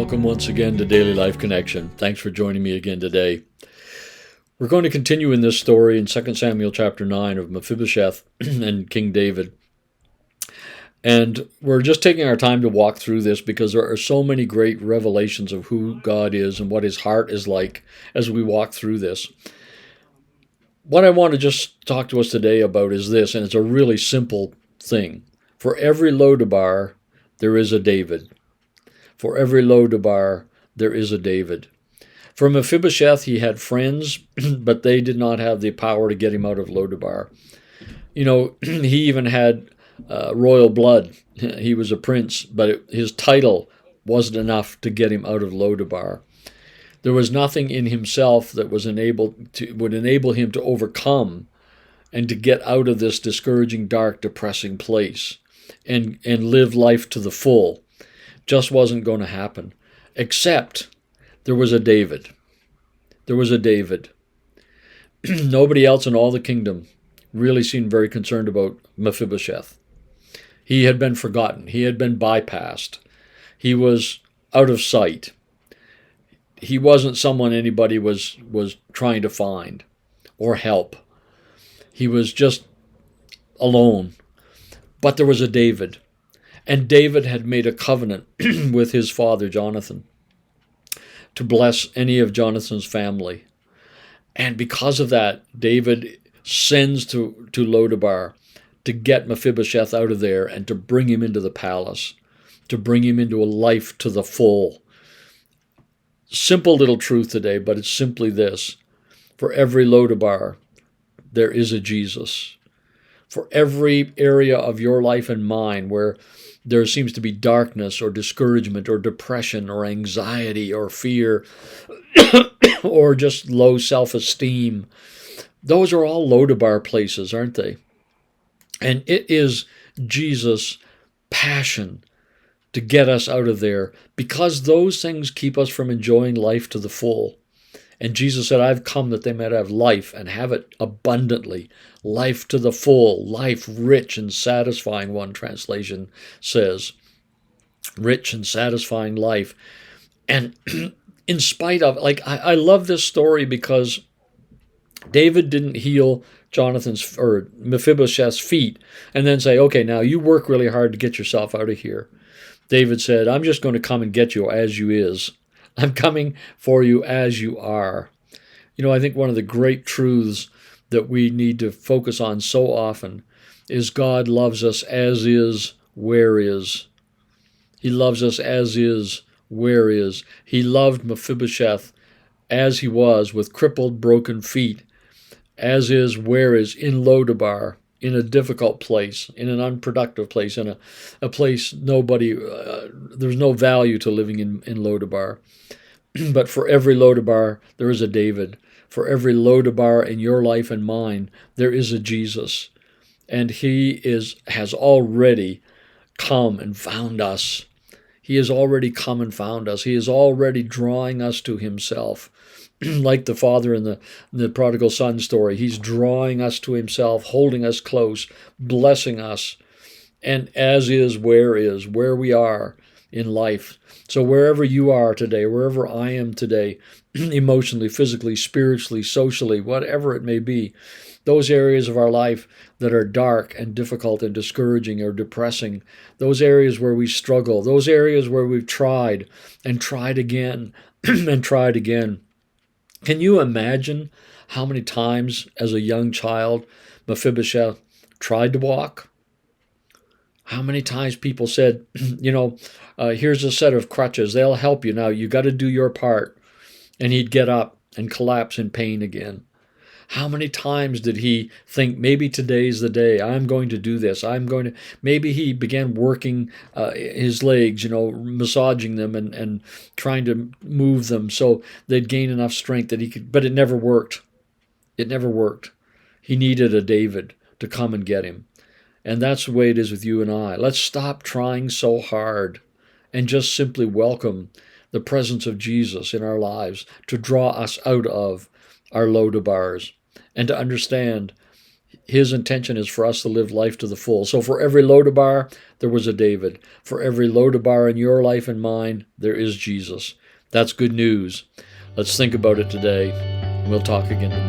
Welcome once again to Daily Life Connection. Thanks for joining me again today. We're going to continue in this story in 2 Samuel chapter 9 of Mephibosheth and King David. And we're just taking our time to walk through this because there are so many great revelations of who God is and what his heart is like as we walk through this. What I want to just talk to us today about is this, and it's a really simple thing. For every lodebar, there is a David. For every lodebar, there is a David. For Mephibosheth, he had friends, but they did not have the power to get him out of Lodebar. You know, he even had royal blood. He was a prince, but his title wasn't enough to get him out of Lodebar. There was nothing in himself that would enable him to overcome and to get out of this discouraging, dark, depressing place and live life to the full. Just wasn't going to happen, except there was a David. There was a David. Nobody else in all the kingdom really seemed very concerned about Mephibosheth. He had been forgotten. He had been bypassed. He was out of sight. He wasn't someone anybody was trying to find or help. He was just alone. But there was a David. And David had made a covenant with his father, Jonathan, to bless any of Jonathan's family. And because of that, David sends to Lodebar to get Mephibosheth out of there and to bring him into the palace, to bring him into a life to the full. Simple little truth today, but it's simply this. For every Lodebar, there is a Jesus. For every area of your life and mine where there seems to be darkness or discouragement or depression or anxiety or fear or just low self-esteem. Those are all Lodebar places, aren't they? And it is Jesus' passion to get us out of there because those things keep us from enjoying life to the full. And Jesus said, I've come that they might have life and have it abundantly. Life to the full, life rich and satisfying, one translation says. Rich and satisfying life. And in spite of, I love this story because David didn't heal Mephibosheth's feet and then say, okay, now you work really hard to get yourself out of here. David said, I'm just going to come and get you as you is. I'm coming for you as you are. You know, I think one of the great truths that we need to focus on so often is God loves us as is, where is. He loves us as is, where is. He loved Mephibosheth as he was, with crippled, broken feet, as is, where is, in Lodebar, in a difficult place, in an unproductive place, in a place there's no value to living in Lodebar. But for every Lodebar, there is a David. For every Lodebar in your life and mine, there is a Jesus. And he has already come and found us. He has already come and found us. He is already drawing us to himself. Like the father in the prodigal son story, he's drawing us to himself, holding us close, blessing us. And as is, where we are in life. So wherever you are today, wherever I am today, emotionally, physically, spiritually, socially, whatever it may be, those areas of our life that are dark and difficult and discouraging or depressing, those areas where we struggle, those areas where we've tried and tried again and tried again. Can you imagine how many times as a young child Mephibosheth tried to walk? How many times people said, here's a set of crutches. They'll help you. Now, you got to do your part. And he'd get up and collapse in pain again. How many times did he think, maybe today's the day. I'm going to do this. Maybe he began working his legs, massaging them and trying to move them so they'd gain enough strength that he could, but it never worked. It never worked. He needed a David to come and get him. And that's the way it is with you and I. Let's stop trying so hard and just simply welcome the presence of Jesus in our lives to draw us out of our Lodebars and to understand His intention is for us to live life to the full. So for every lodebar, there was a David. For every lodebar in your life and mine, there is Jesus. That's good news. Let's think about it today. We'll talk again tomorrow.